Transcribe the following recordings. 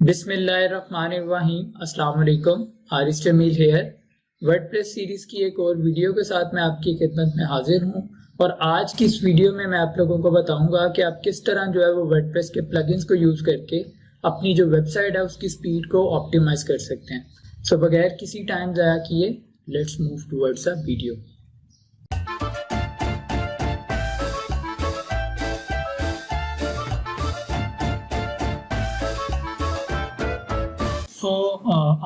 बिस्मिल्लाहिर्रहमानिर्रहीम। अस्सलाम वालेकुम। Haris Jameel here. WordPress series की एक और वीडियो के साथ मैं आपकी खिदमत में हाजिर हूं और आज की इस वीडियो में मैं आप लोगों को बताऊंगा कि आप किस तरह जो है वो वर्डप्रेस के प्लगइन्स को यूज़ करके अपनी जो वेबसाइट है उसकी स्पीड को ऑप्टिमाइज कर सकते हैं। सो बगैर किसी टाइम ज़ाया किए let's move towards a video.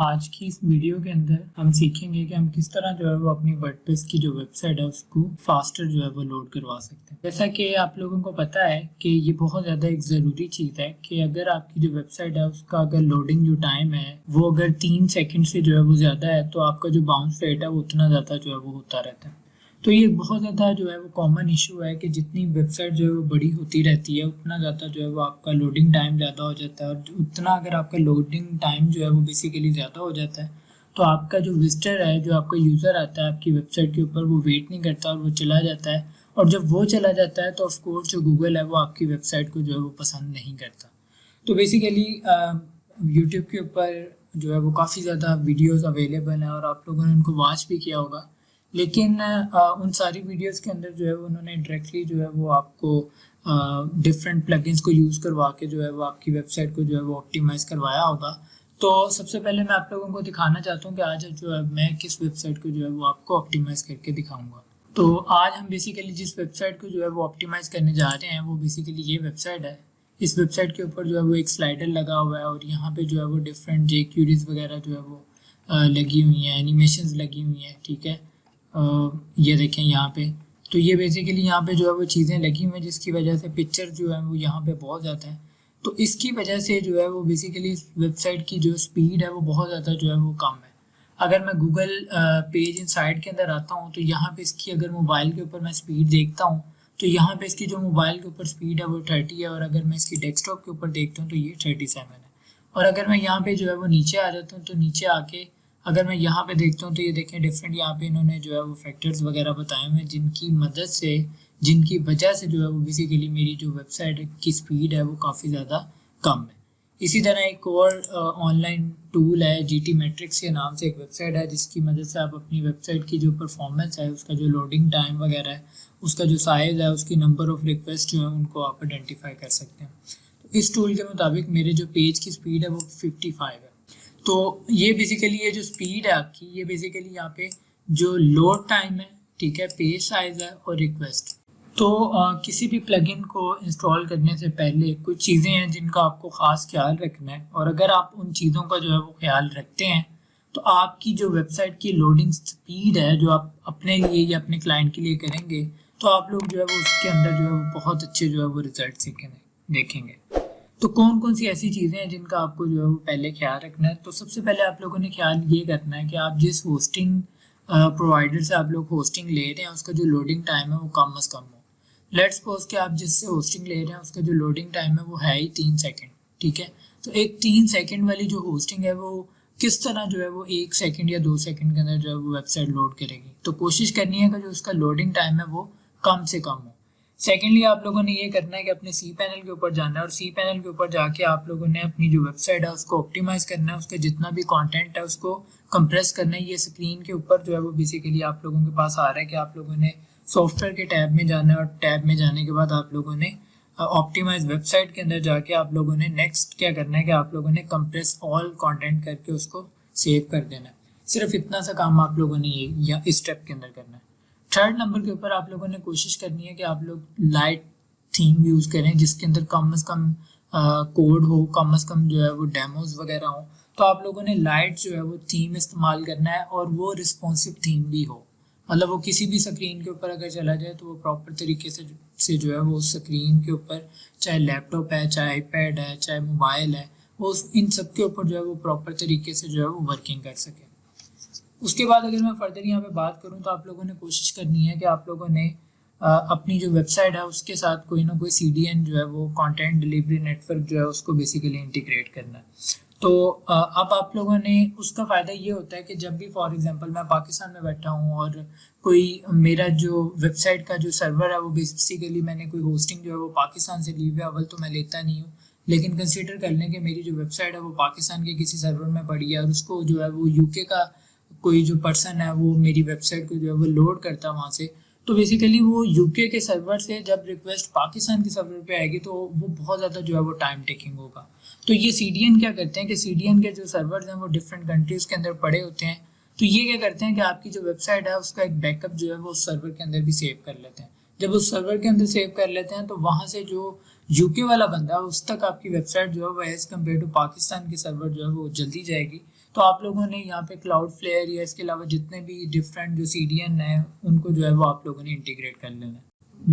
आज की इस वीडियो के अंदर हम सीखेंगे कि हम किस तरह जो है वो अपनी वर्डप्रेस की जो वेबसाइट है उसको फास्टर जो है वो लोड करवा सकते हैं। जैसा कि आप लोगों को पता है कि ये बहुत ज़्यादा एक ज़रूरी चीज़ है कि अगर आपकी जो वेबसाइट है उसका अगर लोडिंग जो टाइम है वो अगर 3 सेकंड से जो है वो ज़्यादा है तो आपका जो बाउंस रेट है वो उतना ज़्यादा जो है वो होता रहता है। तो ये बहुत ज़्यादा जो है वो कॉमन इशू है कि जितनी वेबसाइट जो है वो बड़ी होती रहती है उतना ज़्यादा जो है वो आपका लोडिंग टाइम ज़्यादा हो जाता है और उतना अगर आपका लोडिंग टाइम जो है वो बेसिकली ज़्यादा हो जाता है तो आपका जो विजिटर है, जो आपका यूज़र आता है आपकी वेबसाइट के ऊपर, वो वेट नहीं करता और वो चला जाता है। और जब वो चला जाता है तो ऑफकोर्स जो गूगल है वो आपकी वेबसाइट को जो है वो पसंद नहीं करता। तो बेसिकली यूट्यूब के ऊपर जो है वो काफ़ी ज़्यादा वीडियोज़ अवेलेबल हैं और आप लोगों ने उनको वॉच भी किया होगा, लेकिन उन सारी वीडियोस के अंदर जो है उन्होंने डायरेक्टली जो है वो आपको डिफरेंट प्लगइन्स को यूज़ करवा के जो है वो आपकी वेबसाइट को जो है वो ऑप्टिमाइज़ करवाया होगा। तो सबसे पहले मैं आप लोगों को दिखाना चाहता हूँ कि आज जो है मैं किस वेबसाइट को जो है वो आपको ऑप्टिमाइज़ करके दिखाऊंगा। तो आज हम बेसिकली जिस वेबसाइट को जो है वो ऑप्टिमाइज़ करने जा रहे हैं वो बेसिकली ये वेबसाइट है। इस वेबसाइट के ऊपर जो है वो एक स्लाइडर लगा हुआ है और यहाँ पे जो है वो डिफरेंट जे क्यूरीज वगैरह जो है वो लगी हुई हैं, एनिमेशंस लगी हुई हैं, ठीक है। ये देखें यहाँ पे, तो ये बेसिकली यहाँ पे जो है वो चीज़ें लगी हुई हैं जिसकी वजह से पिक्चर जो है वो यहाँ पे बहुत ज़्यादा है। तो इसकी वजह से जो है वो बेसिकली वेबसाइट की जो स्पीड है वो बहुत ज़्यादा जो है वो कम है। अगर मैं गूगल पेज इनसाइड के अंदर आता हूँ तो यहाँ पे इसकी अगर मोबाइल के ऊपर मैं स्पीड देखता हूँ तो यहाँ पे इसकी जो मोबाइल के ऊपर स्पीड है वो 30 है और अगर मैं इसकी डेस्कटॉप के ऊपर देखता हूँ तो ये 37 है। और अगर मैं यहाँ पे जो है वो नीचे आ जाता हूँ तो नीचे आके अगर मैं यहाँ पे देखता हूँ तो ये देखें डिफरेंट यहाँ पे इन्होंने जो है वो फैक्टर्स वगैरह बताए हुए हैं जिनकी मदद से, जिनकी वजह से जो है वो बेसिकली मेरी जो वेबसाइट की स्पीड है वो काफ़ी ज़्यादा कम है। इसी तरह एक और ऑनलाइन टूल है GT मैट्रिक्स के नाम से एक वेबसाइट है जिसकी मदद से आप अपनी वेबसाइट की जो परफॉर्मेंस है, उसका जो लोडिंग टाइम वगैरह है, उसका जो साइज़ है, उसकी नंबर ऑफ़ रिक्वेस्ट जो है उनको आप आइडेंटिफाई कर सकते हैं। तो इस टूल के मुताबिक मेरे जो पेज की स्पीड है वो 55 है। तो ये बेसिकली ये जो स्पीड है आपकी, ये बेसिकली यहाँ पे जो लोड टाइम है, ठीक है, पेज साइज है और रिक्वेस्ट। तो किसी भी प्लगइन को इंस्टॉल करने से पहले कुछ चीज़ें हैं जिनका आपको ख़ास ख्याल रखना है और अगर आप उन चीज़ों का जो है वो ख्याल रखते हैं तो आपकी जो वेबसाइट की लोडिंग स्पीड है जो आप अपने लिए या अपने क्लाइंट के लिए करेंगे तो आप लोग जो है वो उसके अंदर जो है वो बहुत अच्छे जो है वो रिजल्ट देखेंगे। तो कौन कौन सी ऐसी चीज़ें हैं जिनका आपको जो है वो पहले ख्याल रखना है। तो सबसे पहले आप लोगों ने ख्याल ये करना है कि आप जिस होस्टिंग प्रोवाइडर से आप लोग होस्टिंग ले रहे हैं उसका जो लोडिंग टाइम है वो कम से कम हो। लेट्स सपोज कि आप जिससे होस्टिंग ले रहे हैं उसका जो लोडिंग टाइम है वो है ही 3 सेकंड, ठीक है। तो एक 3 सेकंड वाली जो होस्टिंग है वो किस तरह जो है वो 1 सेकंड या 2 सेकंड के अंदर जो है वो वेबसाइट लोड करेगी। तो कोशिश करनी है कि जो उसका लोडिंग टाइम है वो कम से कम हो। सेकेंडली आप लोगों ने ये करना है कि अपने सी पैनल के ऊपर जाना है और सी पैनल के ऊपर जाके आप लोगों ने अपनी जो वेबसाइट है उसको ऑप्टिमाइज करना है, उसका जितना भी कंटेंट है उसको कंप्रेस करना है। ये स्क्रीन के ऊपर जो है वो बेसिकली आप लोगों के पास आ रहा है कि आप लोगों ने सॉफ्टवेयर के टैब में जाना है और टैब में जाने के बाद आप लोगों ने ऑप्टिमाइज वेबसाइट के अंदर जाके आप लोगों ने नेक्स्ट क्या करना है कि आप लोगों ने कंप्रेस ऑल कंटेंट करके उसको सेव कर देना है। सिर्फ इतना सा काम आप लोगों ने ये या इस स्टेप के अंदर करना है। थर्ड नंबर के ऊपर आप लोगों ने कोशिश करनी है कि आप लोग लाइट थीम यूज़ करें जिसके अंदर कम से कम कोड हो, कम से कम जो है वो डेमोज वगैरह हो। तो आप लोगों ने लाइट जो है वो थीम इस्तेमाल करना है और वो रिस्पॉन्सिव थीम भी हो, मतलब वो किसी भी स्क्रीन के ऊपर अगर चला जाए तो वो प्रॉपर तरीके से जो है वो स्क्रीन के ऊपर, चाहे लैपटॉप है, चाहे आईपैड है, चाहे मोबाइल है, वो इन सब के ऊपर जो है वो प्रॉपर तरीके से जो है वो वर्किंग कर सके। उसके बाद अगर मैं फर्दर यहाँ पे बात करूँ तो आप लोगों ने कोशिश करनी है कि आप लोगों ने अपनी जो वेबसाइट है उसके साथ कोई ना कोई CDN जो है वो कंटेंट डिलीवरी नेटवर्क जो है उसको बेसिकली इंटीग्रेट करना है। तो अब आप लोगों ने उसका फ़ायदा ये होता है कि जब भी फॉर एग्जांपल मैं पाकिस्तान में बैठा हूँ और कोई मेरा जो वेबसाइट का जो सर्वर है वो बेसिकली मैंने कोई होस्टिंग जो है वो पाकिस्तान से ली हुई है, अव्वल तो मैं लेता नहीं हूँ, लेकिन कंसीडर कर लें कि मेरी जो वेबसाइट है वो पाकिस्तान के किसी सर्वर में पड़ी है और उसको जो है वो यूके का कोई जो पर्सन है वो मेरी वेबसाइट को जो है वो लोड करता है वहाँ से, तो बेसिकली वो यूके के सर्वर से जब रिक्वेस्ट पाकिस्तान के सर्वर पे आएगी तो वो बहुत ज़्यादा जो है वो टाइम टेकिंग होगा। तो ये CDN क्या करते हैं कि CDN के जो सर्वर्स हैं वो डिफरेंट कंट्रीज़ के अंदर पड़े होते हैं, तो ये क्या करते हैं कि आपकी जो वेबसाइट है उसका एक बैकअप जो है वो उस सर्वर के अंदर भी सेव कर लेते हैं। जब उस सर्वर के अंदर सेव कर लेते हैं तो वहाँ से जो यूके वाला बंदा है उस तक आपकी वेबसाइट जो है वो एज़ कम्पेयर टू पाकिस्तान के सर्वर जो है वो जल्दी जाएगी। तो आप लोगों ने यहाँ पे Cloudflare या इसके अलावा जितने भी डिफरेंट जो CDN है उनको जो है वो आप लोगों ने इंटीग्रेट कर लेना है।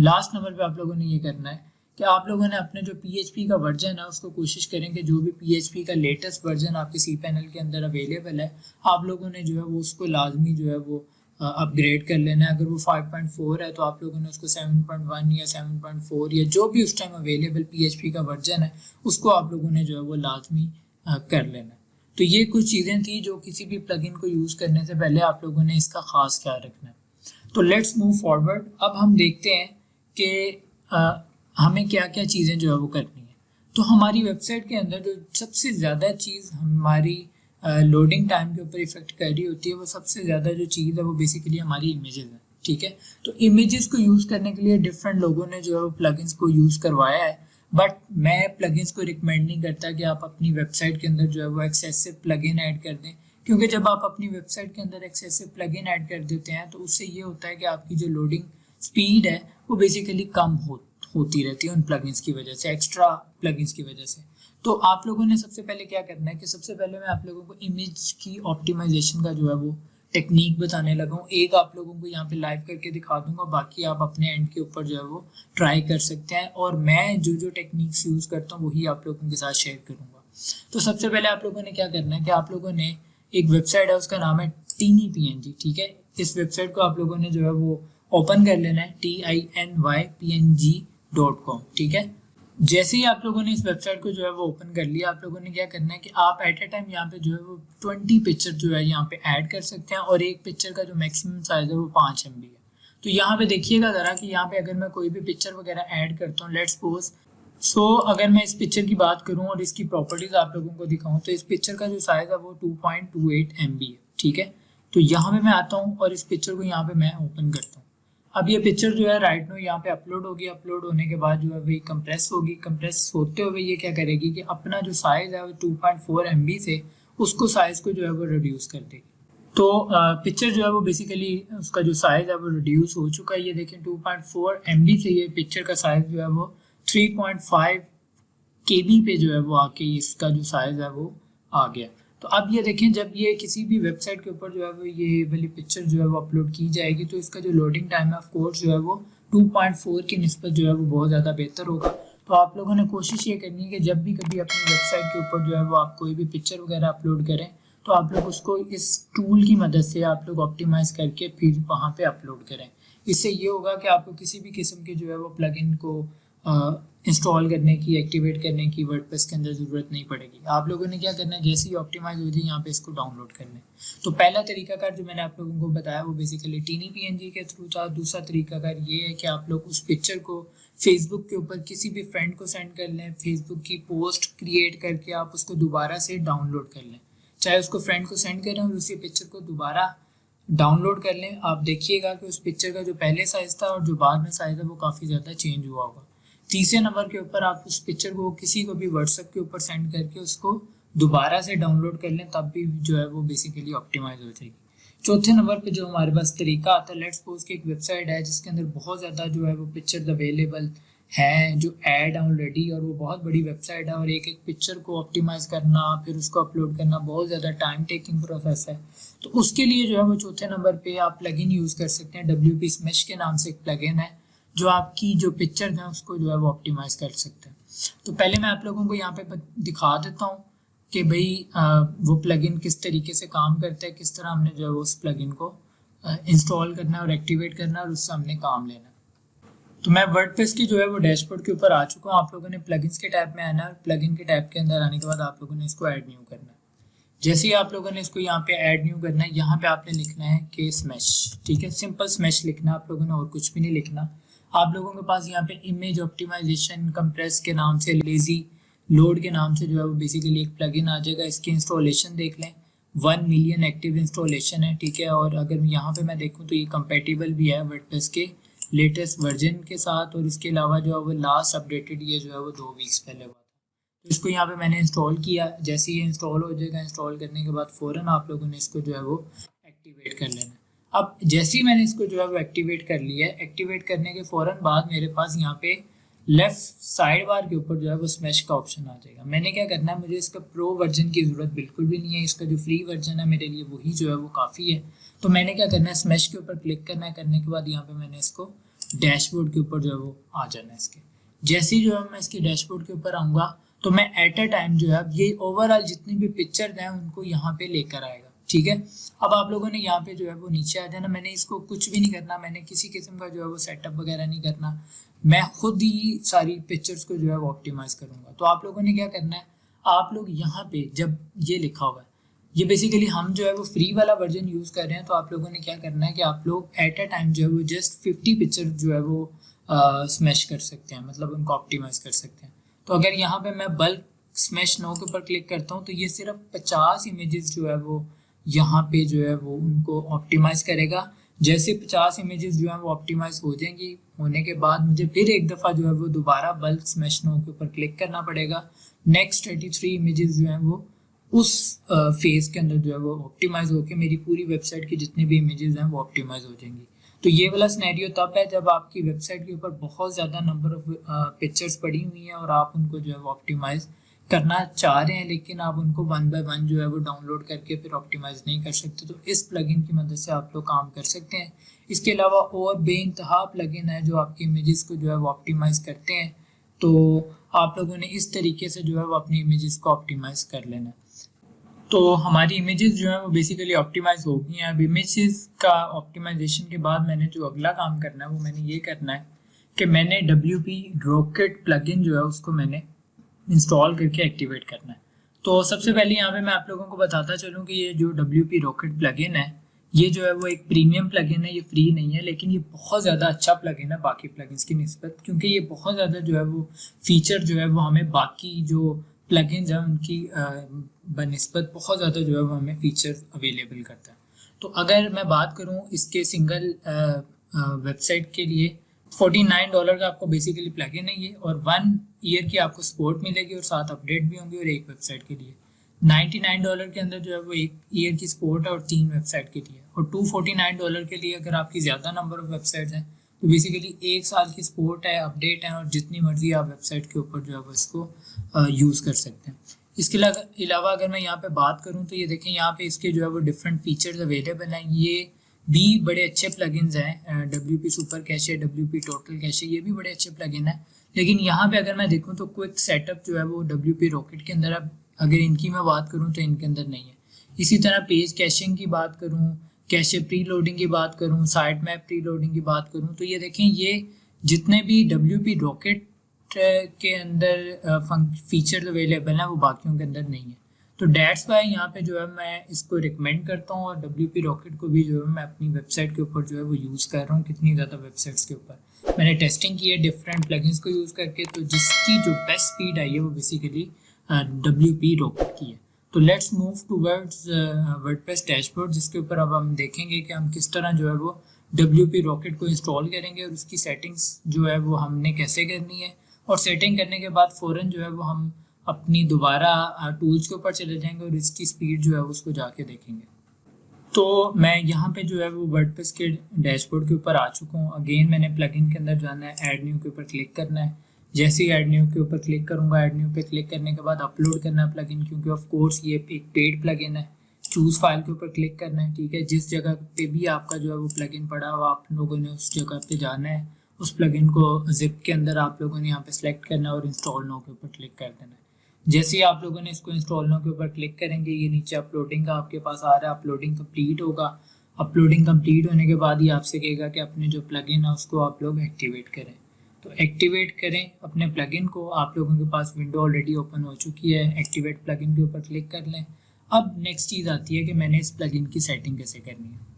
लास्ट नंबर पे आप लोगों ने ये करना है कि आप लोगों ने अपने जो PHP का वर्जन है उसको कोशिश करें कि जो भी PHP का लेटेस्ट वर्जन आपके cPanel के अंदर अवेलेबल है आप लोगों ने जो है वो उसको लाजमी जो है वो अपग्रेड कर लेना है। अगर वो 5.4 है तो आप लोगों ने उसको 7.1 या 7.4 या जो भी उस टाइम अवेलेबल PHP का वर्जन है उसको आप लोगों ने जो है वो लाजमी कर लेना है। तो ये कुछ चीज़ें थी जो किसी भी प्लगइन को यूज़ करने से पहले आप लोगों ने इसका ख़ास ख्याल रखना है। तो लेट्स मूव फॉरवर्ड। अब हम देखते हैं कि हमें क्या क्या चीज़ें जो है वो करनी है। तो हमारी वेबसाइट के अंदर जो सबसे ज़्यादा चीज़ हमारी लोडिंग टाइम के ऊपर इफेक्ट कर रही होती है वो सबसे ज़्यादा जो चीज़ है वो बेसिकली हमारी इमेजेस है, ठीक है। तो इमेजेस को यूज़ करने के लिए डिफरेंट लोगों ने जो है वो प्लगइन्स को यूज़ करवाया है, बट मैं प्लगइन्स को रिकमेंड नहीं करता कि आप अपनी वेबसाइट के अंदर जो है वो एक्सेसिव प्लगइन ऐड कर दें, क्योंकि जब आप अपनी वेबसाइट के अंदर एक्सेसिव प्लगइन ऐड कर देते हैं तो उससे ये होता है कि आपकी जो लोडिंग स्पीड है वो बेसिकली कम होती रहती है उन प्लगइन्स की वजह से, एक्स्ट्रा प्लगइन्स की वजह से। तो आप लोगों ने सबसे पहले क्या करना है कि सबसे पहले मैं आप लोगों को इमेज की ऑप्टिमाइजेशन का जो है वो टेक्निक बताने लगा हूँ। एक आप लोगों को यहाँ पे लाइव करके दिखा दूंगा, बाकी आप अपने एंड के ऊपर जो है वो ट्राई कर सकते हैं और मैं जो जो टेक्निक्स यूज़ करता हूँ वही आप लोगों के साथ शेयर करूँगा। तो सबसे पहले आप लोगों ने क्या करना है कि आप लोगों ने एक वेबसाइट है उसका नाम है TinyPNG, ठीक है। इस वेबसाइट को आप लोगों ने जो है वो ओपन कर लेना है tinypng.com, ठीक है। जैसे ही आप लोगों ने इस वेबसाइट को जो है वो ओपन कर लिया, आप लोगों ने क्या करना है कि आप एट ए टाइम यहाँ पे जो है वो 20 पिक्चर जो है यहाँ पे ऐड कर सकते हैं और एक पिक्चर का जो मैक्सिमम साइज है वो 5 MB है। तो यहाँ पे देखिएगा ज़रा कि यहाँ पे अगर मैं कोई भी पिक्चर वगैरह ऐड करता हूँ, लेट्स सपोज अगर मैं इस पिक्चर की बात करूँ और इसकी प्रॉपर्टीज़ आप लोगों को दिखाऊँ तो इस पिक्चर का जो साइज़ है वो 2.28 MB है, ठीक है। तो यहाँ पे मैं आता हूँ और इस पिक्चर को यहाँ पे मैं ओपन करता हूँ। अब ये पिक्चर जो है राइट नो यहाँ पे अपलोड होगी, अपलोड होने के बाद जो है वही कंप्रेस होगी, कंप्रेस होते हुए ये क्या करेगी कि अपना जो साइज़ है वो 2.4 MB से उसको साइज़ को जो है वो रिड्यूस कर देगी। तो पिक्चर जो है वो बेसिकली उसका जो साइज़ है वो रिड्यूस हो चुका है। ये देखें 2.4 MB से ये पिक्चर का साइज़ जो है वो 3.5 KB पे जो है वो आके इसका जो साइज़ है वो आ गया। तो अब ये देखें जब ये किसी भी वेबसाइट के ऊपर जो है वो ये वाली पिक्चर जो है वो अपलोड की जाएगी तो इसका जो लोडिंग टाइम है ऑफ कोर्स जो है वो 2.4 की निस्बत जो है वो बहुत ज़्यादा बेहतर होगा। तो आप लोगों ने कोशिश ये करनी है कि जब भी कभी अपनी वेबसाइट के ऊपर जो है वो आप कोई भी पिक्चर वगैरह अपलोड करें तो आप लोग उसको इस टूल की मदद से आप लोग ऑप्टिमाइज़ करके फिर वहाँ पे अपलोड करें। इससे ये होगा कि आपको किसी भी किस्म के जो है वो प्लगइन को इंस्टॉल करने की, एक्टिवेट करने की वर्डप्रेस के अंदर ज़रूरत नहीं पड़ेगी। आप लोगों ने क्या करना है, जैसे ही ऑप्टिमाइज हो जाए यहाँ पे इसको डाउनलोड करना है। तो पहला तरीकाकार जो मैंने आप लोगों को बताया वो बेसिकली TinyPNG के थ्रू था। दूसरा तरीकाकार ये है कि आप लोग उस पिक्चर को फेसबुक के ऊपर किसी भी फ्रेंड को सेंड कर लें, फेसबुक की पोस्ट क्रिएट करके आप उसको दोबारा से डाउनलोड कर लें, चाहे उसको फ्रेंड को सेंड करें और उसी पिक्चर को दोबारा डाउनलोड कर लें। आप देखिएगा कि उस पिक्चर का जो पहले साइज़ था और जो बाद में साइज़ है वो काफ़ी ज़्यादा चेंज हुआ होगा। तीसरे नंबर के ऊपर आप उस पिक्चर को किसी को भी व्हाट्सएप के ऊपर सेंड करके उसको दोबारा से डाउनलोड कर लें, तब भी जो है वो बेसिकली ऑप्टिमाइज हो जाएगी। चौथे नंबर पे जो हमारे पास तरीका आता है, लेट्स सपोज कि एक वेबसाइट है जिसके अंदर बहुत ज़्यादा जो है वो पिक्चर्स अवेलेबल हैं जो ऐड ऑलरेडी, और वो बहुत बड़ी वेबसाइट है और एक एक पिक्चर को ऑप्टिमाइज करना फिर उसको अपलोड करना बहुत ज़्यादा टाइम टेकिंग प्रोसेस है। तो उसके लिए जो है वो चौथे नंबर पे आप प्लगइन यूज़ कर सकते हैं। WP Smesh के नाम से एक प्लगइन है जो आपकी जो पिक्चर हैं उसको जो है वो ऑप्टिमाइज कर सकते हैं। तो पहले मैं आप लोगों को यहाँ पे दिखा देता हूँ कि भाई वो प्लगइन किस तरीके से काम करता है, किस तरह हमने जो है वो उस प्लगइन को इंस्टॉल करना है और एक्टिवेट करना है और उससे हमने काम लेना है। तो मैं वर्डप्रेस की जो है वो डैशबोर्ड के ऊपर आ चुका हूँ। आप लोगों ने प्लगइन्स के टैब में आना है और प्लगइन के टैब के अंदर आने के बाद आप लोगों ने इसको ऐड न्यू करना है। जैसे ही आप लोगों ने इसको यहाँ पे ऐड न्यू करना है, यहाँ पे आपने लिखना है कि स्मैश, ठीक है, सिंपल स्मैश लिखना आप लोगों ने और कुछ भी नहीं लिखना। आप लोगों के पास यहाँ पे इमेज ऑप्टिमाइजेशन कंप्रेस के नाम से लोड के नाम से जो है वो बेसिकली एक प्लगइन आ जाएगा। इसकी इंस्टॉलेशन देख लें, 1 मिलियन एक्टिव इंस्टॉलेशन है, ठीक है। और अगर यहाँ पे मैं देखूँ तो ये कंपेटिबल भी है वर्डप्रेस के लेटेस्ट वर्जन के साथ, और इसके अलावा जो है वो लास्ट अपडेटेड ये जो है वो 2 वीक्स पहले हुआ था। तो इसको यहाँ पे मैंने इंस्टॉल किया। जैसे ये इंस्टॉल हो जाएगा, इंस्टॉल करने के बाद फ़ौरन आप लोगों ने इसको जो है वो एक्टिवेट कर लेना। अब जैसे ही मैंने इसको जो है वो एक्टिवेट कर लिया है, एक्टिवेट करने के फ़ौरन बाद मेरे पास यहाँ पे लेफ्ट साइड बार के ऊपर जो है वो स्मैश का ऑप्शन आ जाएगा। मैंने क्या करना है, मुझे इसका प्रो वर्जन की ज़रूरत बिल्कुल भी नहीं है, इसका जो फ्री वर्जन है मेरे लिए वही जो है वो काफ़ी है। तो मैंने क्या करना है, स्मैश के ऊपर क्लिक करना है। करने के बाद यहाँ पे मैंने इसको डैशबोर्ड के ऊपर जो है वो आ जाना है इसके। जैसे ही जो है मैं इसके डैशबोर्ड के ऊपर आऊँगा तो मैं एट अ टाइम जो है ये ओवरऑल जितनी भी पिक्चर हैं उनको यहाँ पे लेकर आएगा, ठीक है। अब आप लोगों ने यहाँ पे जो है वो नीचे आ जाना। मैंने इसको कुछ भी नहीं करना, मैंने किसी किस्म का जो है वो सेटअप वगैरह नहीं करना, मैं खुद ही सारी पिक्चर्स को जो है वो ऑप्टिमाइज करूँगा। तो आप लोगों ने क्या करना है, आप लोग यहाँ पे जब ये लिखा हुआ है, ये बेसिकली हम जो है वो फ्री वाला वर्जन यूज़ कर रहे हैं, तो आप लोगों ने क्या करना है कि आप लोग एट अ टाइम जो है वो जस्ट 50 पिक्चर जो है वो स्मैश कर सकते हैं, मतलब उनको ऑप्टिमाइज कर सकते हैं। तो अगर यहाँ पे मैं बल्क स्मैश नो के ऊपर क्लिक करता हूँ तो ये सिर्फ 50 इमेजेस जो है वो यहाँ पे जो है वो उनको ऑप्टिमाइज करेगा। जैसे 50 इमेजेस जो है वो ऑप्टिमाइज हो जाएंगी, होने के बाद मुझे फिर एक दफ़ा जो है वो दोबारा बल्क स्मैश नो के ऊपर क्लिक करना पड़ेगा। नेक्स्ट 33 इमेजेस जो हैं वो उस फेज के अंदर जो है वो ऑप्टिमाइज होकर मेरी पूरी वेबसाइट की जितनी भी इमेजेस हैं वो ऑप्टिमाइज हो जाएंगी। तो ये वाला सिनेरियो तब है जब आपकी वेबसाइट के ऊपर बहुत ज़्यादा नंबर ऑफ पिक्चर्स पड़ी हुई हैं और आप उनको जो है वो ऑप्टिमाइज करना चाह रहे हैं, लेकिन आप उनको 1 बाय 1 जो है वो डाउनलोड करके फिर ऑप्टिमाइज नहीं कर सकते। तो इस प्लगइन की मदद से आप लोग काम कर सकते हैं। इसके अलावा और बेइंतहा प्लगइन है जो आपकी इमेजेस को जो है वो ऑप्टिमाइज करते हैं। तो आप लोगों ने इस तरीके से जो है वो अपनी इमेजेस को ऑप्टिमाइज कर लेना है। तो हमारी इमेजेस जो है वो बेसिकली ऑप्टिमाइज हो गई हैं। अब इमेजेस का ऑप्टिमाइजेशन के बाद मैंने जो अगला काम करना है वो मैंने ये करना है कि मैंने WP रॉकेट प्लगइन जो है उसको मैंने इंस्टॉल करके एक्टिवेट करना है। तो सबसे पहले यहाँ पे मैं आप लोगों को बताता चलूँ कि ये जो WP रॉकेट प्लगइन है ये जो है वो एक प्रीमियम प्लगइन है, ये फ्री नहीं है, लेकिन ये बहुत ज़्यादा अच्छा प्लगइन है बाकी प्लगइन्स की निस्बत, क्योंकि ये बहुत ज़्यादा जो है वो फीचर जो है वो हमें बाकी जो प्लगइन्स हैं उनकी बनिस्बत बहुत ज़्यादा जो है वो हमें फीचर अवेलेबल करता है। तो अगर मैं बात करूँ इसके सिंगल वेबसाइट के लिए $49 का आपको बेसिकली प्लगइन है ये, और 1 ईयर की आपको सपोर्ट मिलेगी और 7 अपडेट भी होंगे। और एक वेबसाइट के लिए $99 के अंदर जो है वो 1 ईयर की सपोर्ट है और 3 वेबसाइट के लिए। और $249 के लिए अगर आपकी ज़्यादा नंबर ऑफ वेबसाइट्स हैं तो बेसिकली 1 साल की सपोर्ट है, अपडेट है, और जितनी मर्जी आप वेबसाइट के ऊपर जो है वो इसको यूज़ कर सकते हैं। इसके अलावा अगर मैं यहाँ पे बात करूँ तो ये देखें यहाँ पे इसके जो है वो डिफरेंट फीचर्स अवेलेबल हैं। ये भी बड़े अच्छे प्लगइन्स हैं, WP super cache, WP total cache, ये भी बड़े अच्छे प्लगइन हैं। लेकिन यहाँ पे अगर मैं देखूँ तो क्विक सेटअप जो है वो WP रॉकेट के अंदर, अब अगर इनकी मैं बात करूँ तो इनके अंदर नहीं है। इसी तरह पेज कैशिंग की बात करूँ, कैशे प्री लोडिंग की बात करूँ, साइट मैप प्री लोडिंग की बात करूँ, तो ये देखें ये जितने भी WP रॉकेट के अंदर फीचर्स अवेलेबल हैं वो बाकियों के अंदर नहीं है। तो डेट्स वाई यहाँ पे जो है मैं इसको रिकमेंड करता हूँ, और WP रॉकेट को भी जो है मैं अपनी वेबसाइट के ऊपर जो है वो यूज़ कर रहा हूँ। कितनी ज़्यादा वेबसाइट्स के ऊपर मैंने टेस्टिंग की है डिफरेंट प्लगइन्स को यूज़ करके, तो जिसकी जो बेस्ट स्पीड आई है वो बेसिकली WP रॉकेट की है। तो let's move towards WordPress dashboard, जिसके ऊपर अब हम देखेंगे कि हम किस तरह जो है वो WP रॉकेट को इंस्टॉल करेंगे और उसकी सेटिंग्स जो है वो हमने कैसे करनी है। और सेटिंग करने के बाद फ़ौरन जो है वो हम अपनी दोबारा टूल्स के ऊपर चले जाएंगे और इसकी स्पीड जो है उसको जाके देखेंगे। तो मैं यहाँ पे जो है वो वर्डप्रेस के डैशबोर्ड के ऊपर आ चुका हूँ। अगेन मैंने प्लगइन के अंदर जाना है, ऐड न्यू के ऊपर क्लिक करना है। जैसे ही ऐड न्यू के ऊपर क्लिक करूँगा, ऐड न्यू पे क्लिक करने के बाद अपलोड करना है प्लगइन, क्योंकि ऑफ कोर्स ये एक पेड प्लगइन है। चूज़ फाइल के ऊपर क्लिक करना है, ठीक है। जिस जगह पे भी आपका जो है वो प्लगइन पड़ा हो आप लोगों ने उस जगह पे जाना है, उस प्लगइन को जिप के अंदर आप लोगों ने यहाँ पे सिलेक्ट करना है और इंस्टॉल नो के ऊपर क्लिक कर देना है। जैसे ही आप लोगों ने इसको इंस्टॉल नो के ऊपर क्लिक करेंगे, ये नीचे अपलोडिंग का आपके पास आ रहा है, अपलोडिंग कंप्लीट होगा। अपलोडिंग कंप्लीट होने के बाद ही आपसे कहेगा कि अपने जो प्लगइन है उसको आप लोग एक्टिवेट करें। तो एक्टिवेट करें अपने प्लगइन को। आप लोगों के पास विंडो ऑलरेडी ओपन हो चुकी है, एक्टिवेट प्लगइन के ऊपर क्लिक कर लें। अब नेक्स्ट चीज़ आती है कि मैंने इस प्लगइन की सेटिंग कैसे करनी है।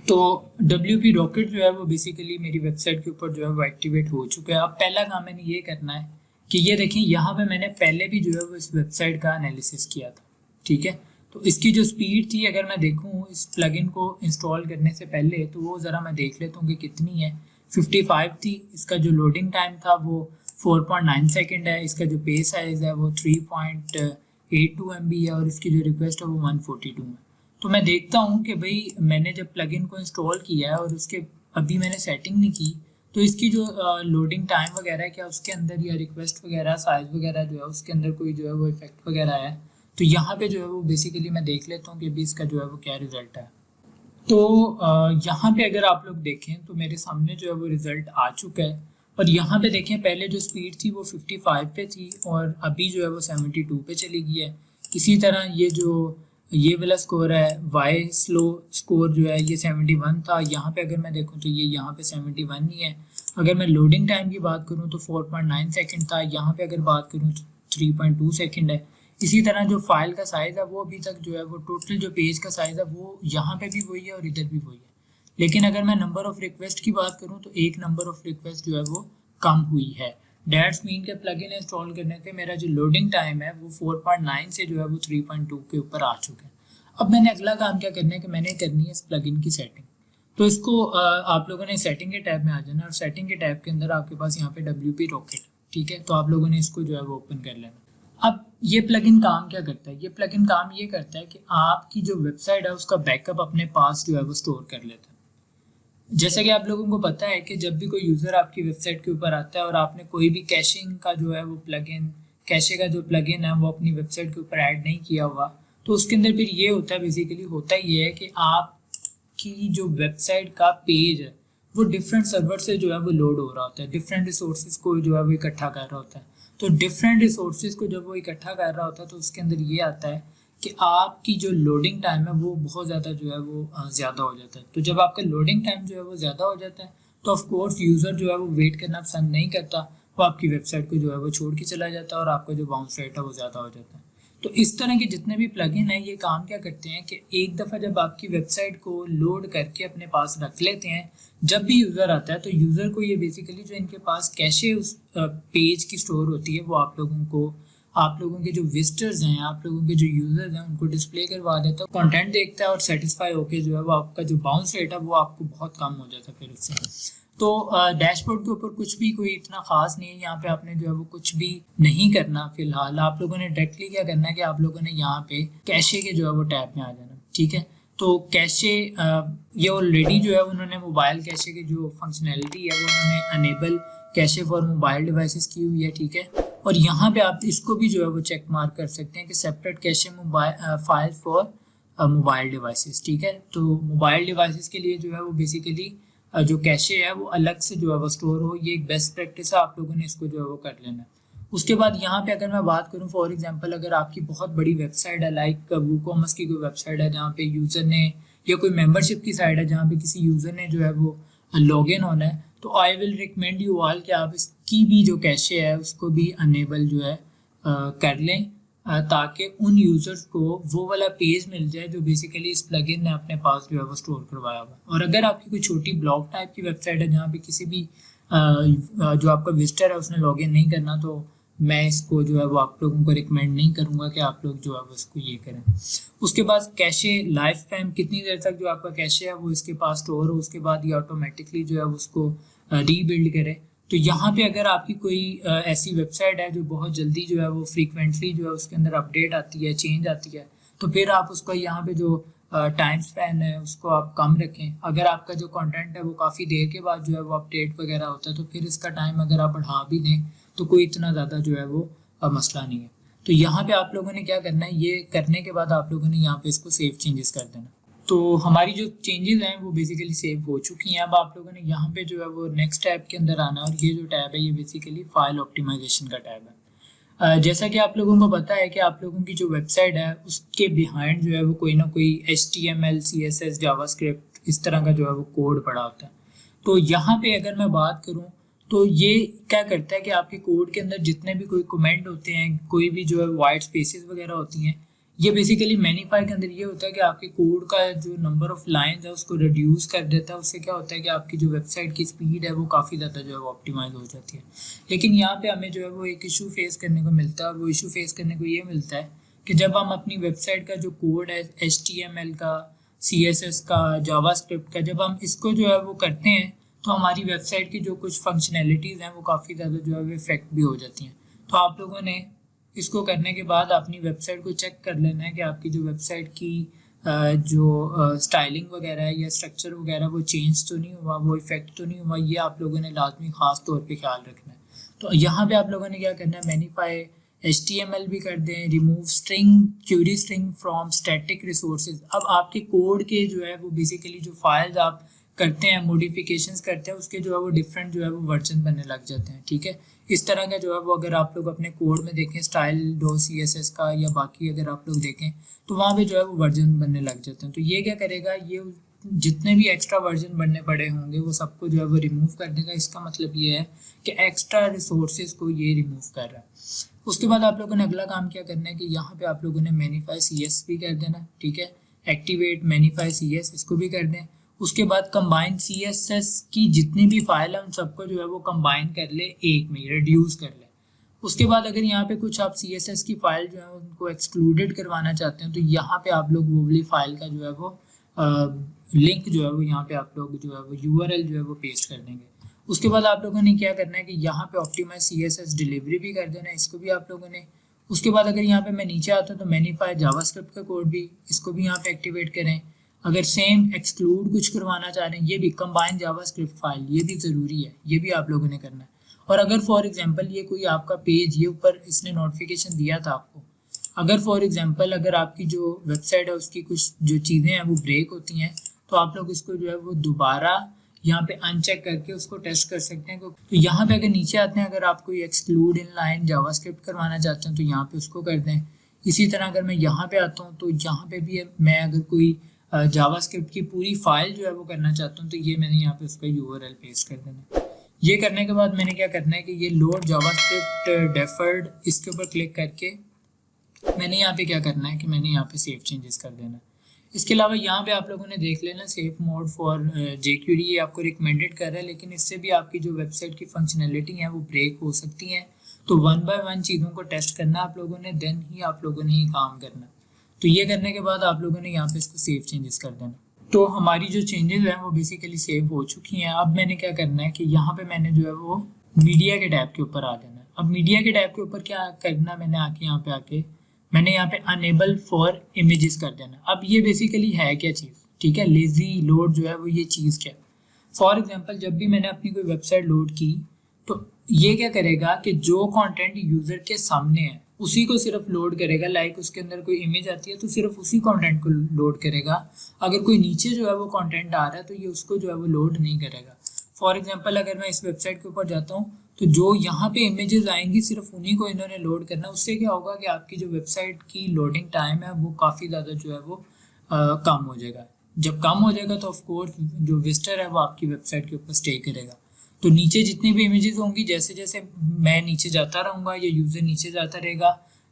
तो WP रॉकेट जो है वो बेसिकली मेरी वेबसाइट के ऊपर जो है वो एक्टिवेट हो चुका है। अब पहला काम मैंने ये करना है कि ये देखें यहाँ पे मैंने पहले भी जो है वो इस वेबसाइट का एनालिसिस किया था, ठीक है। तो इसकी जो स्पीड थी अगर मैं देखूँ इस प्लगइन को इंस्टॉल करने से पहले, तो वो ज़रा मैं देख लेता हूँ कि कितनी है। 55 थी। इसका जो लोडिंग टाइम था वो 4.9 सेकेंड है। इसका जो पेज साइज है वो 3.82 MB है और इसकी जो रिक्वेस्ट है वो 142 है। तो मैं देखता हूँ कि भाई मैंने जब प्लगइन को इंस्टॉल किया है और उसके अभी मैंने सेटिंग नहीं की, तो इसकी जो लोडिंग टाइम वगैरह है क्या उसके अंदर या रिक्वेस्ट वगैरह साइज वगैरह जो है उसके अंदर कोई जो है वो इफेक्ट वगैरह है। तो यहाँ पे जो है वो बेसिकली मैं देख लेता हूँ कि अभी इसका जो है वो क्या रिजल्ट है। तो यहाँ पे अगर आप लोग देखें तो मेरे सामने जो है वो रिजल्ट आ चुका है। और यहाँ पे देखें पहले जो स्पीड थी वो 55 पे थी और अभी जो है वो 72 पे चली गई है। इसी तरह ये वाला स्कोर है वाई स्लो स्कोर जो है ये 71 था। यहाँ पे अगर मैं देखूँ तो ये यहाँ पे 71 ही है। अगर मैं लोडिंग टाइम की बात करूँ तो 4.9 सेकेंड था। यहाँ पे अगर बात करूँ तो 3.2 सेकेंड है। इसी तरह जो फाइल का साइज़ है वो अभी तक जो है वो टोटल जो पेज का साइज़ है वो यहाँ पे भी वही है और इधर भी वही है। लेकिन अगर मैं नंबर ऑफ रिक्वेस्ट की बात करूँ तो एक नंबर ऑफ रिक्वेस्ट जो है वो कम हुई है। डेट्स मीन के प्लगइन इंस्टॉल करने से मेरा जो लोडिंग टाइम है वो 4.9 से जो है वो 3.2 के ऊपर आ चुका है। अब मैंने अगला काम क्या करना है कि मैंने करनी है इस प्लगइन की सेटिंग। तो इसको आप लोगों ने सेटिंग के टैब में आ जाना और सेटिंग के टैब के अंदर आपके पास यहाँ पे WP रॉकेट, ठीक है। तो आप लोगों ने इसको जो है वो ओपन कर लेना। अब ये प्लगइन काम क्या करता है? ये प्लगइन काम ये करता है कि आपकी जो वेबसाइट है उसका बैकअप अपने पास जो है वो स्टोर कर लेता है। जैसे कि आप लोगों को पता है कि जब भी कोई यूज़र आपकी वेबसाइट के ऊपर आता है और आपने कोई भी कैशिंग का जो है वो प्लगइन, कैशे का जो प्लगइन है वो अपनी वेबसाइट के ऊपर ऐड नहीं किया हुआ, तो उसके अंदर फिर ये होता है, बेसिकली होता ये है कि आपकी जो वेबसाइट का पेज है वो डिफरेंट सर्वर से जो है वो लोड हो रहा होता है, डिफरेंट रिसोर्सेज को जो है वो इकट्ठा कर रहा होता है। तो डिफरेंट रिसोर्सेज को जब वो इकट्ठा कर रहा होता है तो उसके अंदर ये आता है कि आपकी जो लोडिंग टाइम है वो बहुत ज़्यादा जो है वो ज़्यादा हो जाता है। तो जब आपका लोडिंग टाइम जो है वो ज़्यादा हो जाता है तो ऑफ कोर्स यूज़र जो है वो वेट करना पसंद नहीं करता, वो आपकी वेबसाइट को जो है वो छोड़ के चला जाता है और आपका जो बाउंस रेट है वो ज़्यादा हो जाता है। तो इस तरह के जितने भी प्लगइन हैं ये काम क्या करते हैं कि एक दफ़ा जब आपकी वेबसाइट को लोड करके अपने पास रख लेते हैं, जब भी यूज़र आता है तो यूज़र को ये बेसिकली जो इनके पास कैशे उस पेज की स्टोर होती है वो आप लोगों के जो विजिटर्स हैं, आप लोगों के जो यूज़र्स हैं उनको डिस्प्ले करवा देता है, कंटेंट देखता है और सेटिस्फाई होके जो है वो आपका जो बाउंस रेट है वो आपको बहुत कम हो जाता है फिर उससे। तो डैशबोर्ड के ऊपर कुछ भी कोई इतना खास नहीं है, यहाँ पे आपने जो है वो कुछ भी नहीं करना। फिलहाल आप लोगों ने डायरेक्टली क्या करना है कि आप लोगों ने यहाँ पे कैशे के जो है वो टैब में आ जाना, ठीक है। तो कैशे ये ऑलरेडी जो है उन्होंने मोबाइल कैशे की जो फंक्शनैलिटी है वो उन्होंने enable cache for mobile devices की हुई है, ठीक है। और यहाँ पे आप इसको भी जो है वो चेक मार्क कर सकते हैं कि separate cache mobile file for mobile devices, ठीक है। तो मोबाइल डिवाइसेस के लिए जो है वो बेसिकली जो कैशे है वो अलग से जो है वो स्टोर हो, ये एक बेस्ट प्रैक्टिस है, आप लोगों ने इसको जो है वो कर लेना है। उसके बाद यहाँ पे अगर मैं बात करूँ फॉर एग्जांपल, अगर आपकी बहुत बड़ी वेबसाइट है लाइक वूकॉमर्स की कोई वेबसाइट है जहाँ पे यूज़र ने, या कोई मेंबरशिप की साइट है जहाँ पे किसी यूज़र ने जो है वो लॉग इन होना है, तो I will recommend you all कि आप इसकी भी जो कैशे है उसको भी अनेबल जो है कर लें, ताकि उन यूज़र्स को वो वाला पेज मिल जाए जो बेसिकली इस प्लगइन ने अपने पास जो है वो स्टोर करवाया हुआ। और अगर आपकी कोई छोटी ब्लॉग टाइप की वेबसाइट है जहाँ पे किसी भी जो आपका विजिटर है उसने लॉगिन नहीं करना, तो मैं इसको जो है वो आप लोगों को रिकमेंड नहीं करूँगा कि आप लोग जो है वो इसको ये करें। उसके बाद कैशे लाइफ टाइम, कितनी देर तक जो आपका कैशे है वो इसके पास स्टोर हो, उसके बाद ये ऑटोमेटिकली जो है उसको रीबिल्ड करे। तो यहाँ पे अगर आपकी कोई ऐसी वेबसाइट है जो बहुत जल्दी जो है वो फ्रीक्वेंटली जो है उसके अंदर अपडेट आती है, चेंज आती है, तो फिर आप उसका यहाँ पे जो टाइम स्पैन है उसको आप कम रखें। अगर आपका जो कंटेंट है वो काफ़ी देर के बाद जो है वो अपडेट वगैरह होता है तो फिर इसका टाइम अगर आप बढ़ा भी दें तो कोई इतना ज़्यादा जो है वो मसला नहीं है। तो यहाँ पे आप लोगों ने क्या करना है, ये करने के बाद आप लोगों ने यहाँ पे इसको सेव चेंजेस कर देना। तो हमारी जो चेंजेस हैं वो बेसिकली सेव हो चुकी हैं। अब आप लोगों ने यहाँ पे जो है वो नेक्स्ट टैब के अंदर आना, और ये जो टैब है ये बेसिकली फाइल ऑप्टिमाइजेशन का टैब है। जैसा कि आप लोगों को पता है कि आप लोगों की जो वेबसाइट है उसके बिहाइंड जो है वो कोई ना कोई HTML CSS जावास्क्रिप्ट इस तरह का जो है वो कोड पड़ा होता है। तो यहाँ पे अगर मैं बात करूँ तो ये क्या करता है कि आपके कोड के अंदर जितने भी कोई कमेंट होते हैं, कोई भी जो है वाइट स्पेसेस वगैरह होती हैं, ये बेसिकली मैनीफाई के अंदर ये होता है कि आपके कोड का जो नंबर ऑफ लाइंस है उसको रिड्यूस कर देता है। उससे क्या होता है कि आपकी जो वेबसाइट की स्पीड है वो काफ़ी ज़्यादा जो है वो ऑप्टिमाइज हो जाती है। लेकिन यहाँ पे हमें जो है वो एक इशू फेस करने को मिलता है, और वो इशू फेस करने को ये मिलता है कि जब हम अपनी वेबसाइट का जो कोड है HTML का, CSS का, जावास्क्रिप्ट का, जब हम इसको जो है वो करते हैं तो हमारी वेबसाइट की जो कुछ फंक्शनैलिटीज़ हैं वो काफ़ी ज़्यादा जो है वो इफेक्ट भी हो जाती हैं। तो आप लोगों ने इसको करने के बाद अपनी वेबसाइट को चेक कर लेना है कि आपकी जो वेबसाइट की जो स्टाइलिंग वगैरह है या स्ट्रक्चर वगैरह वो चेंज तो नहीं हुआ, वो इफेक्ट तो नहीं हुआ। ये आप लोगों ने लाजमी ख़ास तौर पे ख्याल रखना है। तो यहाँ पे आप लोगों ने क्या करना है, मैनीफाई HTML भी कर दें, remove string query string from static resources. अब आपके कोड के जो है वो बेसिकली जो फाइल्स आप करते हैं, मॉडिफिकेशंस करते हैं, उसके जो है वो डिफरेंट जो है वो वर्जन बनने लग जाते हैं। ठीक है, इस तरह का जो है वो अगर आप लोग अपने कोड में देखें style.css का या बाकी अगर आप लोग देखें तो वहाँ पे जो है वो वर्जन बनने लग जाते हैं। तो ये क्या करेगा, ये जितने भी एक्स्ट्रा वर्जन बनने पड़े होंगे वो सबको जो है वो रिमूव कर देगा। इसका मतलब ये है कि एक्स्ट्रा रिसोर्सेज को ये रिमूव कर रहा है। उसके बाद आप लोगों ने अगला काम क्या करना है कि यहाँ पे आप लोगों ने मैनीफाई CS भी कर देना। ठीक है, एक्टिवेट मैनीफाई CS इसको भी कर दें। उसके बाद कंबाइन CSS की जितनी भी फाइल है उन सबको जो है वो कंबाइन कर ले, एक में रिड्यूस कर ले। उसके बाद अगर यहाँ पे कुछ आप CSS की फाइल जो है उनको एक्सक्लूडेड करवाना चाहते हैं तो यहाँ पे आप लोग वो वाली फाइल का जो है वो लिंक जो है वो यहाँ पे आप लोग जो है वो URL जो है वो पेस्ट कर देंगे। उसके बाद आप लोगों ने क्या करना है कि यहाँ पे ऑप्टिमाइज CSS डिलीवरी भी कर देना है, इसको भी आप लोगों ने। उसके बाद अगर यहाँ पे मैं नीचे आता हूँ तो मैनीफाई जावास्क्रिप्ट का कोड भी, इसको भी यहाँ पे एक्टिवेट करें। अगर सेम एक्सक्लूड कुछ करवाना चाह रहे हैं, ये भी कंबाइन जावास्क्रिप्ट फाइल, ये भी ज़रूरी है, ये भी आप लोगों ने करना है। और अगर फॉर एग्जांपल ये कोई आपका पेज, ये ऊपर इसने नोटिफिकेशन दिया था आपको, अगर फॉर एग्जांपल अगर आपकी जो वेबसाइट है उसकी कुछ जो चीज़ें हैं वो ब्रेक होती हैं तो आप लोग इसको जो है वो दोबारा यहाँ पे अनचेक करके उसको टेस्ट कर सकते हैं। तो यहाँ पे अगर नीचे आते हैं, अगर आप कोई एक्सक्लूड इन लाइन जावास्क्रिप्ट करवाना चाहते हैं तो यहाँ पे उसको कर दें। इसी तरह अगर मैं यहाँ पे आता हूँ तो यहाँ पे भी मैं अगर कोई जावास्क्रिप्ट की पूरी फाइल जो है वो करना चाहता हूँ तो ये मैंने यहाँ पे उसका URL पेस्ट कर देना। ये करने के बाद मैंने क्या करना है कि ये लोड जावास्क्रिप्ट डेफर्ड, इसके ऊपर क्लिक करके मैंने यहाँ पे क्या करना है कि मैंने यहाँ पे सेव चेंजेस कर देना। इसके अलावा यहाँ पे आप लोगों ने देख लेना सेफ मोड फॉर jQuery, ये आपको रिकमेंडेड कर रहा है, लेकिन इससे भी आपकी जो वेबसाइट की फंक्शनैलिटी है वो ब्रेक हो सकती हैं। तो 1 बाय 1 चीज़ों को टेस्ट करना आप लोगों ने, देन ही आप लोगों ने ये काम करना। तो ये करने के बाद आप लोगों ने यहाँ पे इसको सेव चेंजेस कर देना। तो हमारी जो चेंजेस हैं वो बेसिकली सेव हो चुकी हैं। अब मैंने क्या करना है कि यहाँ पे मैंने जो है वो मीडिया के टैब के ऊपर आ जाना है। अब मीडिया के टैब के ऊपर क्या करना, मैंने आके यहाँ पे आके मैंने यहाँ पे अनेबल फॉर इमेजेस कर देना। अब ये बेसिकली है क्या चीज़, ठीक है, लेजी लोड जो है वो ये चीज़ क्या। फॉर एग्जांपल जब भी मैंने अपनी कोई वेबसाइट लोड की तो ये क्या करेगा कि जो कंटेंट यूज़र के सामने है उसी को सिर्फ लोड करेगा। लाइक उसके अंदर कोई इमेज आती है तो सिर्फ उसी कंटेंट को लोड करेगा। अगर कोई नीचे जो है वो कंटेंट आ रहा है तो ये उसको जो है वो लोड नहीं करेगा। फॉर एग्जांपल अगर मैं इस वेबसाइट के ऊपर जाता हूँ तो जो यहाँ पे इमेजेस आएंगी सिर्फ उन्हीं को इन्होंने लोड करना। उससे क्या होगा कि आपकी जो वेबसाइट की लोडिंग टाइम है वो काफ़ी ज़्यादा जो है वो कम हो जाएगा। जब कम हो जाएगा तो ऑफ कोर्स जो विजिटर है वो आपकी वेबसाइट के ऊपर स्टे करेगा। तो नीचे जितनी भी इमेजेस होंगी, जैसे जैसे मैं नीचे जाता रहूँगा या यूज़र नीचे जाता रहेगा,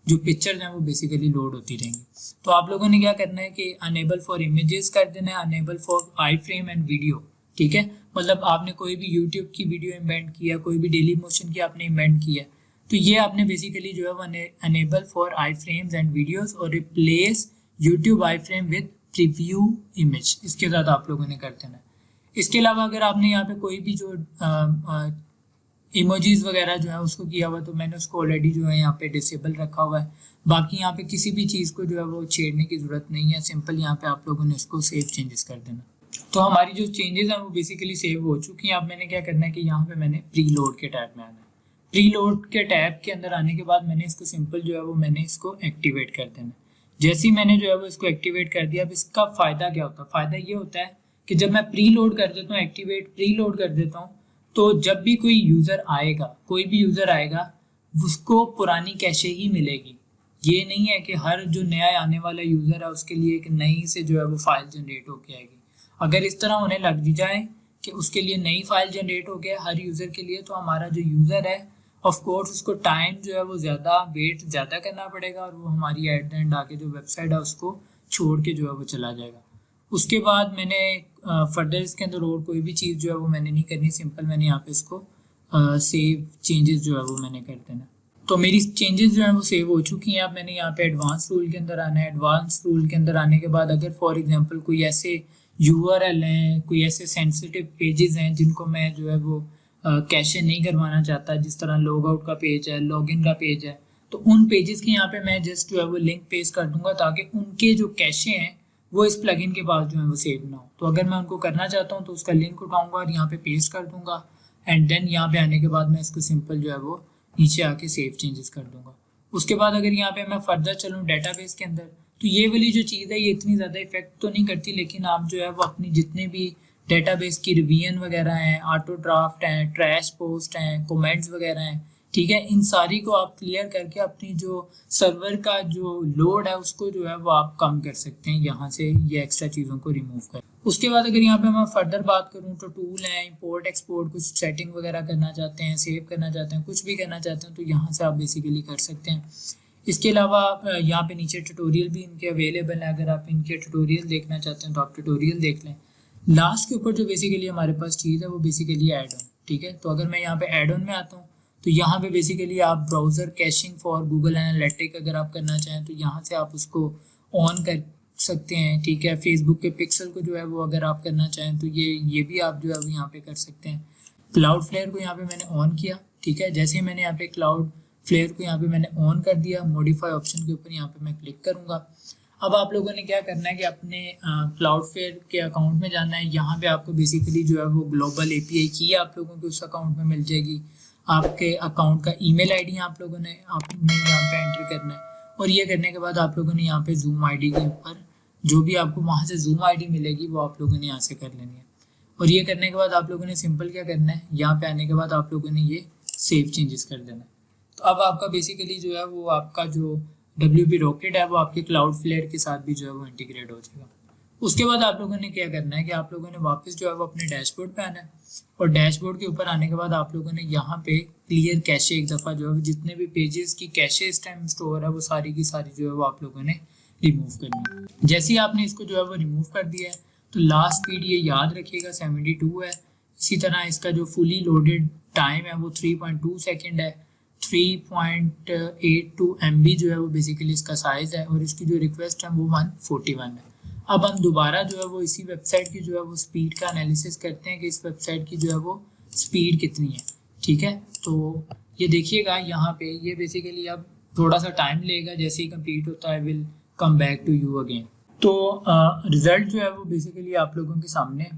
जो पिक्चर्स हैं वो बेसिकली लोड होती रहेंगी। तो आप लोगों ने क्या करना है कि अनेबल फॉर इमेजेस कर देना है, enable for iframe and video. ठीक है, मतलब आपने कोई भी यूट्यूब की वीडियो इम्बेंड किया, कोई भी डेली मोशन की आपने इम्बेंड किया, तो ये आपने बेसिकली जो है वो enable for iframes and videos और replace YouTube iframe with preview image, इसके साथ आप लोगों ने कर देना है। इसके अलावा अगर आपने यहाँ पे कोई भी जो इमोजीज वगैरह जो है उसको किया हुआ तो मैंने उसको ऑलरेडी जो है यहाँ पे डिसेबल रखा हुआ है। बाकी यहाँ पे किसी भी चीज़ को जो है वो छेड़ने की ज़रूरत नहीं है, सिंपल यहाँ पे आप लोगों ने इसको सेव चेंजेस कर देना। तो हमारी जो चेंजेस हैं वो बेसिकली सेव हो चुकी हैं। अब मैंने क्या करना है कि यहाँ पे मैंने प्री लोड के टैब में आना है। प्री लोड के टैब के अंदर आने के बाद मैंने इसको सिंपल जो है वो मैंने इसको एक्टिवेट कर देना। जैसे ही मैंने जो है वो इसको एक्टिवेट कर दिया, अब इसका फ़ायदा क्या होता है, फ़ायदा ये होता है कि जब मैं प्री लोड कर देता हूँ, एक्टिवेट प्री लोड कर देता हूँ, तो जब भी कोई यूज़र आएगा, कोई भी यूज़र आएगा, उसको पुरानी कैशे ही मिलेगी। ये नहीं है कि हर जो नया आने वाला यूज़र है उसके लिए एक नई से जो है वो फाइल जनरेट होके आएगी। अगर इस तरह होने लग जाए कि उसके लिए नई फाइल जनरेट हो गया हर यूज़र के लिए, तो हमारा जो यूज़र है ऑफ कोर्स उसको टाइम जो है वो ज़्यादा वेट ज़्यादा करना पड़ेगा और वो हमारी एट द एंड आके जो वेबसाइट है उसको छोड़ के जो है वो चला जाएगा। उसके बाद मैंने फर्दर इसके अंदर और कोई भी चीज़ जो है वो मैंने नहीं करनी, सिंपल मैंने यहाँ पे इसको सेव चेंजेस जो है वो मैंने कर देना। तो मेरी चेंजेस जो है वो सेव हो चुकी हैं। अब मैंने यहाँ पे एडवांस रूल के अंदर आना है। एडवांस रूल के अंदर आने के बाद अगर फॉर एग्जांपल कोई ऐसे यूआरएल हैं, कोई ऐसे सेंसिटिव पेजेस हैं जिनको मैं जो है वो कैशे नहीं करवाना चाहता, जिस तरह लॉग आउट का पेज है, लॉगिन का पेज है, तो उन पेजेस के यहाँ पे मैं जस्ट जो है वो लिंक पेस्ट कर दूंगा ताकि उनके जो कैशे हैं वो इस प्लगइन के पास जो है वो सेव ना हो। तो अगर मैं उनको करना चाहता हूँ तो उसका लिंक उठाऊंगा और यहाँ पे पेस्ट कर दूंगा एंड देन यहाँ पे आने के बाद मैं इसको सिंपल जो है वो नीचे आके सेव चेंजेस कर दूंगा। उसके बाद अगर यहाँ पे मैं फर्दर चलूँ डेटाबेस के अंदर, तो ये वाली जो चीज़ है ये इतनी ज़्यादा इफेक्ट तो नहीं करती, लेकिन आप जो है वो अपनी जितने भी डेटाबेस की रिवीजन वगैरह हैं, ऑटो ड्राफ्ट हैं, ट्रैश पोस्ट हैं, कमेंट्स वगैरह हैं, ठीक है, इन सारी को आप क्लियर करके अपनी जो सर्वर का जो लोड है उसको जो है वो आप कम कर सकते हैं यहाँ से, ये एक्स्ट्रा चीज़ों को रिमूव कर। उसके बाद अगर यहाँ पे मैं फर्दर बात करूँ तो टूल है, इंपोर्ट एक्सपोर्ट, कुछ सेटिंग वगैरह करना चाहते हैं, सेव करना चाहते हैं, कुछ भी करना चाहते हैं तो यहाँ से आप बेसिकली कर सकते हैं। इसके अलावा यहाँ पे नीचे ट्यूटोरियल भी इनके अवेलेबल है, अगर आप इनके ट्यूटोरियल देखना चाहते हैं तो आप ट्यूटोरियल देख लें। लास्ट के ऊपर जो बेसिकली हमारे पास चीज़ है वो बेसिकली ऐड ऑन, ठीक है। तो अगर मैं यहाँ पे ऐड ऑन में आता हूँ तो यहाँ पे बेसिकली आप browser caching for Google analytic अगर आप करना चाहें तो यहाँ से आप उसको ऑन कर सकते हैं, ठीक है। फेसबुक के पिक्सल को जो है वो अगर आप करना चाहें तो ये भी आप जो है वो यहाँ पे कर सकते हैं। क्लाउड फ्लेयर को यहाँ पे मैंने ऑन किया, ठीक है। जैसे ही मैंने यहाँ पे क्लाउड फ्लेयर को यहाँ पे मैंने ऑन कर दिया, मॉडिफाई ऑप्शन के ऊपर यहाँ पे मैं क्लिक करूँगा। अब आप लोगों ने क्या करना है कि अपने क्लाउड फ्लेयर के अकाउंट में जाना है। यहाँ पे आपको बेसिकली जो है वो ग्लोबल एपीआई की आप लोगों को उस अकाउंट में मिल जाएगी। आपके अकाउंट का ईमेल आईडी आप लोगों ने आपने यहाँ पे एंटर करना है और ये करने के बाद आप लोगों ने यहाँ पे जूम आईडी के ऊपर जो भी आपको वहाँ से जूम आईडी मिलेगी वो आप लोगों ने यहाँ से कर लेनी है। और ये करने के बाद आप लोगों ने सिंपल क्या करना है, यहाँ पे आने के बाद आप लोगों ने ये सेव चेंजेस कर देना है। तो अब आपका बेसिकली जो है वो आपका जो WP रॉकेट है वो आपके क्लाउड फ्लेयर के साथ भी जो है वो इंटीग्रेट हो जाएगा। उसके बाद आप लोगों ने क्या करना है कि आप लोगों ने वापस जो है वो अपने डैशबोर्ड पे आना है और डैशबोर्ड के ऊपर आने के बाद आप लोगों ने यहाँ पे क्लियर कैशे एक दफ़ा जो है जितने भी पेजेस की कैशे इस टाइम स्टोर है वो सारी की सारी जो है वो आप लोगों ने रिमूव करनी है। जैसे ही आपने इसको जो है वो रिमूव कर दिया है तो लास्ट स्पीड ये याद रखिएगा 72 है। इसी तरह इसका जो फुली लोडेड टाइम है वो 3.2 सेकेंड है। 3.82 MB जो है वो बेसिकली इसका साइज़ है और इसकी जो रिक्वेस्ट है वो 141 है। अब हम दोबारा जो है वो इसी वेबसाइट की जो है वो स्पीड का एनालिसिस करते हैं कि इस वेबसाइट की जो है वो स्पीड कितनी है, ठीक है। तो ये देखिएगा यहाँ पे ये बेसिकली अब थोड़ा सा टाइम लेगा, जैसे ही कंप्लीट होता है will come back to you again. तो रिजल्ट जो है वो बेसिकली आप लोगों के सामने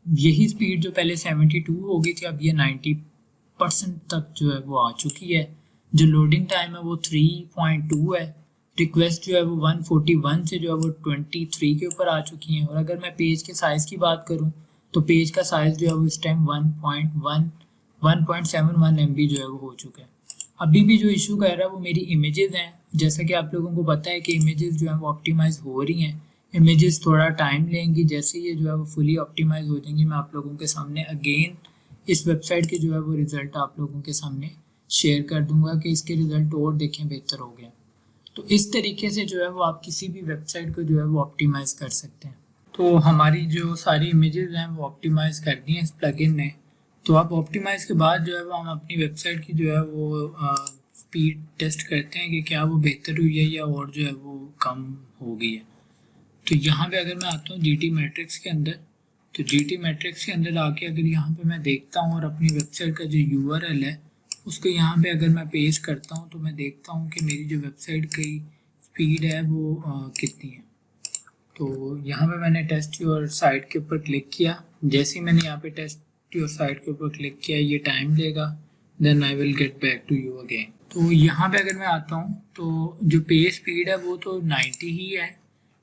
यही स्पीड जो पहले 72 हो गई थी अब ये 90% तक जो है वो आ चुकी है। जो लोडिंग टाइम है वो 3.2 है। रिक्वेस्ट जो है वो 141 से जो है वो 23 के ऊपर आ चुकी हैं। और अगर मैं पेज के साइज़ की बात करूं तो पेज का साइज़ जो है वो इस टाइम 1.71 MB जो है वो हो चुका है। अभी भी जो इशू कर रहा है वो मेरी इमेजेस हैं। जैसा कि आप लोगों को पता है कि इमेजेस जो है वो ऑप्टिमाइज़ हो रही हैं। इमेजेस थोड़ा टाइम लेंगी, जैसे ये जो है वो फुली ऑप्टिमाइज़ हो जाएंगी मैं आप लोगों के सामने अगेन इस वेबसाइट के जो है वो रिज़ल्ट आप लोगों के सामने शेयर कर दूंगा कि इसके रिज़ल्ट और देखें बेहतर हो गया। तो इस तरीके से जो है वो आप किसी भी वेबसाइट को जो है वो ऑप्टिमाइज़ कर सकते हैं। तो हमारी जो सारी इमेजेस हैं वो ऑप्टिमाइज़ कर दी हैं इस प्लगइन ने। तो आप ऑप्टिमाइज़ के बाद जो है वो हम अपनी वेबसाइट की जो है वो स्पीड टेस्ट करते हैं कि क्या वो बेहतर हुई है या और जो है वो कम हो गई है। तो यहाँ पे अगर मैं आता हूँ GT मैट्रिक्स के अंदर, तो GT मैट्रिक्स के अंदर आके अगर यहाँ पे मैं देखता हूँ और अपनी वेबसाइट का जो URL है उसको यहाँ पे अगर मैं पेस्ट करता हूँ तो मैं देखता हूँ कि मेरी जो वेबसाइट की स्पीड है वो कितनी है। तो यहाँ पे मैंने टेस्ट योर साइट के ऊपर क्लिक किया। जैसे ही मैंने यहाँ पे टेस्ट योर साइट के ऊपर क्लिक किया ये टाइम लेगा, then I will get back to you again. तो यहाँ पे अगर मैं आता हूँ तो जो पेज स्पीड है वो तो 90 ही है,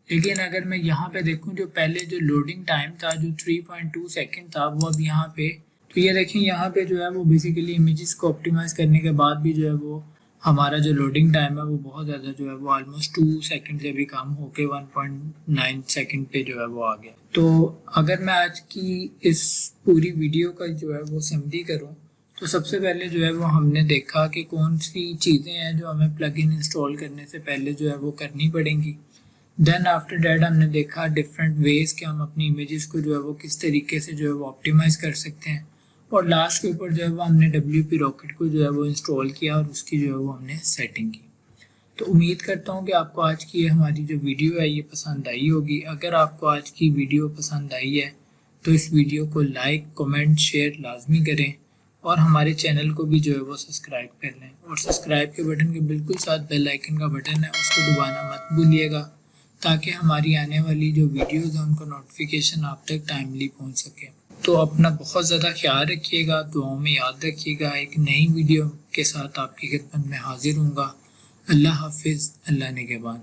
लेकिन अगर मैं यहाँ पे देखूँ जो पहले जो लोडिंग टाइम था जो 3.2 सेकेंड था वो अब यहाँ पे, तो ये देखें यहाँ पे जो है वो बेसिकली इमेजेस को ऑप्टिमाइज़ करने के बाद भी जो है वो हमारा जो लोडिंग टाइम है वो बहुत ज़्यादा जो है वो ऑलमोस्ट 2 सेकंड से भी कम होके 1.9 सेकंड पे जो है वो आ गया। तो अगर मैं आज की इस पूरी वीडियो का जो है वो समरी करूँ तो सबसे पहले जो है वो हमने देखा कि कौन सी चीज़ें हैं जो हमें प्लगइन इंस्टॉल करने से पहले जो है वो करनी पड़ेंगी। देन आफ्टर डैट हमने देखा डिफरेंट वेज कि हम अपनी इमेजेस को जो है वो किस तरीके से जो है वो ऑप्टिमाइज़ कर सकते हैं। और लास्ट के ऊपर जो है वो हमने WP रॉकेट को जो है वो इंस्टॉल किया और उसकी जो है वो हमने सेटिंग की। तो उम्मीद करता हूँ कि आपको आज की ये हमारी जो वीडियो है ये पसंद आई होगी। अगर आपको आज की वीडियो पसंद आई है तो इस वीडियो को लाइक, कमेंट, शेयर लाजमी करें और हमारे चैनल को भी जो है वो सब्सक्राइब कर लें। और सब्सक्राइब के बटन के बिल्कुल साथ बेल आइकन का बटन है, उसको दबाना मत भूलिएगा ताकि हमारी आने वाली जो वीडियोज़ हैं उनका नोटिफिकेशन आप तक टाइमली पहुँच सके। तो अपना बहुत ज़्यादा ख्याल रखिएगा, दुआओं में याद रखिएगा। एक नई वीडियो के साथ आपकी खिदमत में हाजिर हूँगा। अल्लाह हाफिज़, अल्लाह निगहबान।